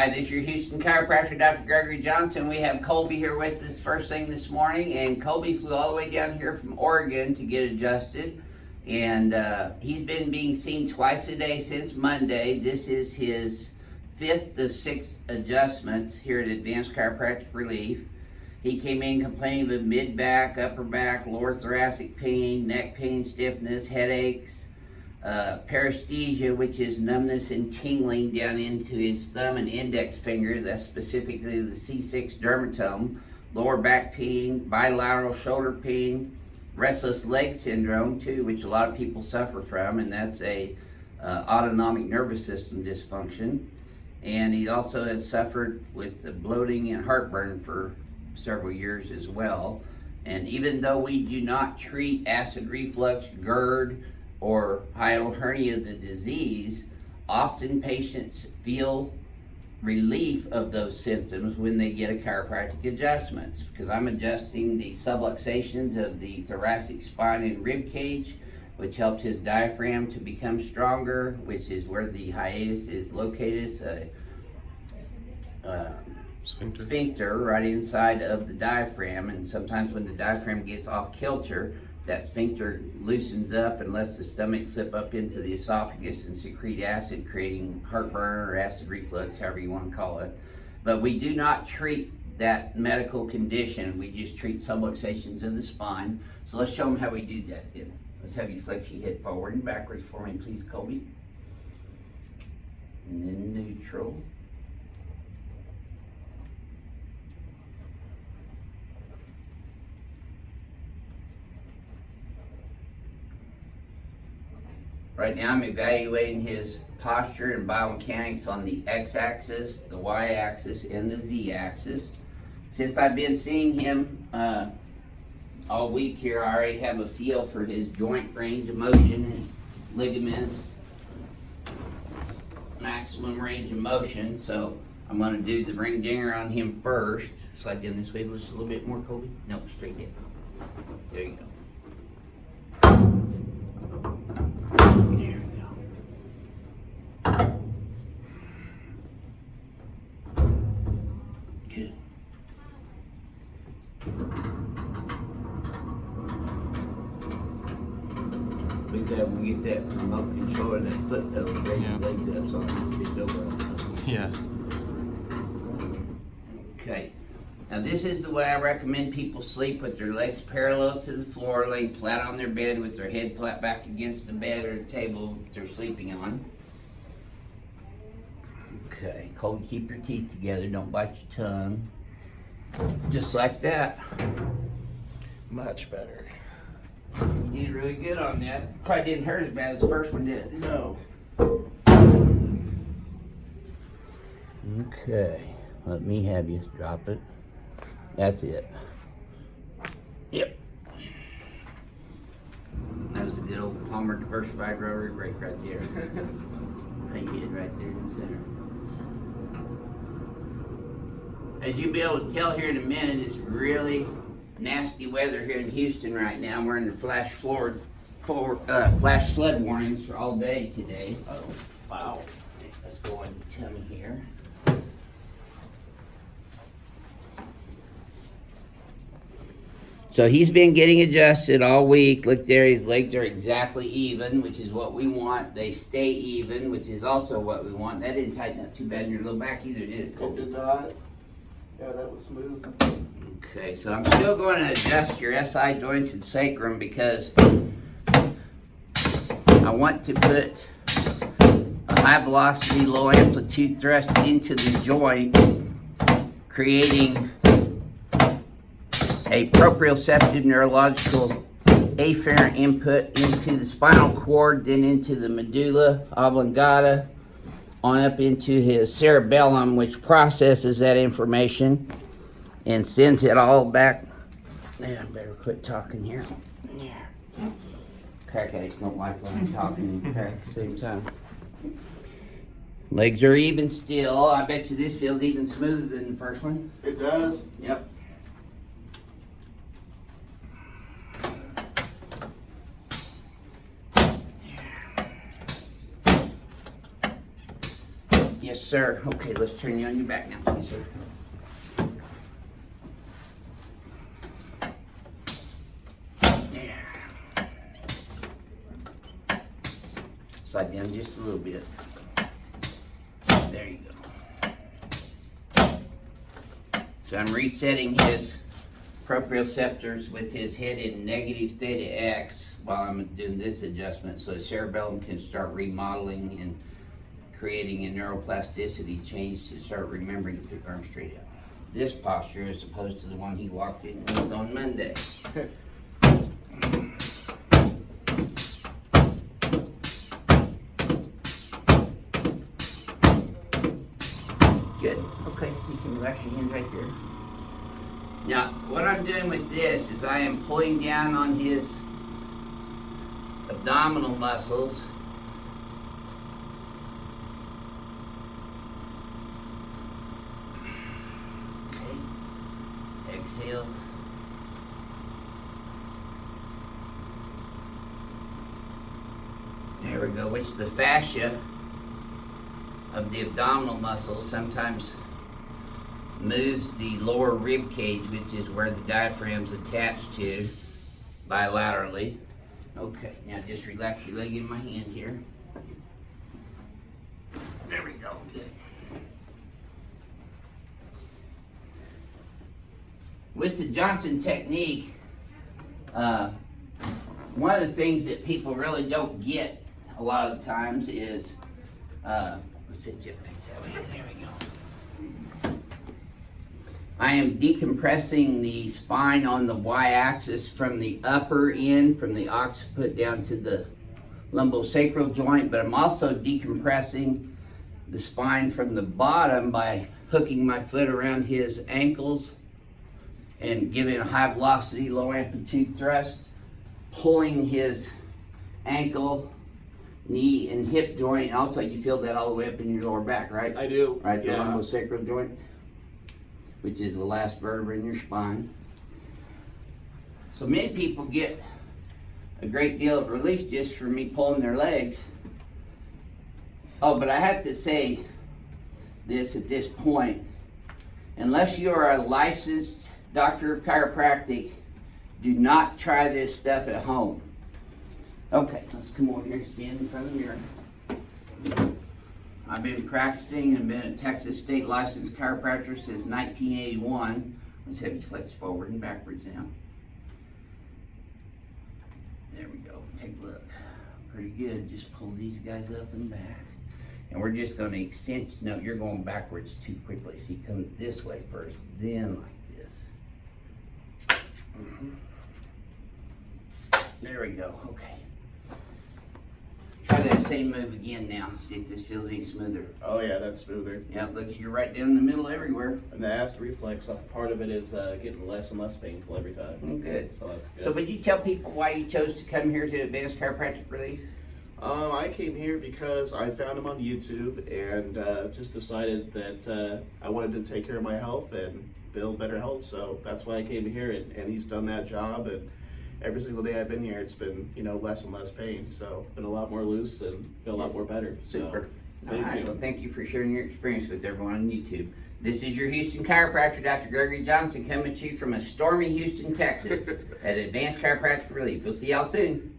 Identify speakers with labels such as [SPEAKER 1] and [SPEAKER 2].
[SPEAKER 1] Hi, this is your Houston chiropractor, Dr. Gregory Johnson. We have Colby here with us first thing this morning, and Colby flew all the way down here from Oregon to get adjusted, and he's been being seen twice a day since Monday. This is his 5th of 6 adjustments here at Advanced Chiropractic Relief. He came in complaining of mid-back, upper back, lower thoracic pain, neck pain, stiffness, headaches, paresthesia, which is numbness and tingling down into his thumb and index finger. That's specifically the C6 dermatome. Lower back pain, bilateral shoulder pain, restless leg syndrome too, which a lot of people suffer from, and that's a autonomic nervous system dysfunction. And he also has suffered with bloating and heartburn for several years as well. And even though we do not treat acid reflux, GERD, or hiatal hernia, the disease, often patients feel relief of those symptoms when they get a chiropractic adjustment, because I'm adjusting the subluxations of the thoracic spine and rib cage, which helps his diaphragm to become stronger, which is where the hiatus is located. Sphincter right inside of the diaphragm, and sometimes when the diaphragm gets off kilter, that sphincter loosens up and lets the stomach slip up into the esophagus and secrete acid, creating heartburn or acid reflux, however you want to call it. But we do not treat that medical condition. We just treat subluxations of the spine. So let's show them how we do that then. Let's have you flex your head forward and backwards for me, please, Colby. And then neutral. Right now I'm evaluating his posture and biomechanics on the x-axis, the y-axis, and the z-axis. Since I've been seeing him all week here, I already have a feel for his joint range of motion and ligaments, maximum range of motion. So I'm going to do the ring dinger on him first. Slide down this way just a little bit more, Colby. No, straight in. There you go. We get that remote control and that foot pedal, raise your legs up so it's over.
[SPEAKER 2] Yeah.
[SPEAKER 1] Okay. Now this is the way I recommend people sleep, with their legs parallel to the floor, laying flat on their bed with their head flat back against the bed or the table they're sleeping on. Okay. Colby, keep your teeth together. Don't bite your tongue. Just like that.
[SPEAKER 2] Much better.
[SPEAKER 1] You did really good on that. Probably didn't hurt as bad as the first one did.
[SPEAKER 2] No.
[SPEAKER 1] Okay, let me have you drop it. That's it. Yep. That was a good old Palmer diversified rotary brake right there. They hit right there in the center. As you'll be able to tell here in a minute, it's really nasty weather here in Houston right now. We're in the flash flood warnings for all day today.
[SPEAKER 2] Oh, wow.
[SPEAKER 1] Let's go on the tummy here. So he's been getting adjusted all week. Look there, his legs are exactly even, which is what we want. They stay even, which is also what we want. That didn't tighten up too bad in your low back either, did it?
[SPEAKER 2] It did not. Yeah, that was smooth.
[SPEAKER 1] Okay, so I'm still going to adjust your SI joints and sacrum because I want to put a high velocity, low amplitude thrust into the joint, creating a proprioceptive neurological afferent input into the spinal cord, then into the medulla oblongata, on up into his cerebellum, which processes that information and sends it all back. Yeah, I better quit talking here. Yeah. Crack addicts don't like when I'm talking and crack at the same time. Legs are even still. I bet you this feels even smoother than the first one.
[SPEAKER 2] It does.
[SPEAKER 1] Yep. Yes, sir. Okay, let's turn you on your back now, please, sir. Yeah. Slide down just a little bit. There you go. So I'm resetting his proprioceptors with his head in negative theta X while I'm doing this adjustment, so his cerebellum can start remodeling and creating a neuroplasticity change to start remembering to put arms straight out. This posture as opposed to the one he walked in with on Monday. Good. Okay, you can relax your hands right there. Now, what I'm doing with this is I am pulling down on his abdominal muscles. Okay. Exhale. There we go. It's the fascia of the abdominal muscles sometimes moves the lower rib cage, which is where the diaphragm's attached to bilaterally. Okay, now just relax your leg in my hand here. There we go, good. With the Johnson technique, one of the things that people really don't get a lot of the times is, let's sit you up, fix that way, there we go. I am decompressing the spine on the y-axis from the upper end, from the occiput down to the lumbosacral joint, but I'm also decompressing the spine from the bottom by hooking my foot around his ankles and giving a high velocity, low amplitude thrust, pulling his ankle, knee, and hip joint. Also, you feel that all the way up in your lower back, right?
[SPEAKER 2] I do.
[SPEAKER 1] Right, the
[SPEAKER 2] Yeah.
[SPEAKER 1] lumbosacral joint, which is the last vertebra in your spine. So many people get a great deal of relief just from me pulling their legs. Oh, but I have to say this at this point. Unless you are a licensed doctor of chiropractic, do not try this stuff at home. Okay, let's come over here and stand in front of the mirror. I've been practicing and been a Texas state licensed chiropractor since 1981. Let's have you flex forward and backwards now. There we go. Take a look. Pretty good. Just pull these guys up and back. And we're just going to accentuate. No, you're going backwards too quickly. So you come this way first, then like this. There we go. Okay. Try that same move again now. See if this feels any smoother.
[SPEAKER 2] Oh yeah, that's smoother.
[SPEAKER 1] Yeah, look, you're right down the middle everywhere.
[SPEAKER 2] And the acid reflex, part of it is getting less and less painful every time.
[SPEAKER 1] Good.
[SPEAKER 2] So that's good.
[SPEAKER 1] So would you tell people why you chose to come here to Advanced Chiropractic Relief?
[SPEAKER 2] I came here because I found him on YouTube and just decided that I wanted to take care of my health and build better health. So that's why I came here, and he's done that job. And every single day I've been here, it's been, less and less pain. So been a lot more loose and feel a lot more better.
[SPEAKER 1] Super.
[SPEAKER 2] So,
[SPEAKER 1] All right. Well, thank you for sharing your experience with everyone on YouTube. This is your Houston chiropractor, Dr. Gregory Johnson, coming to you from a stormy Houston, Texas at Advanced Chiropractic Relief. We'll see y'all soon.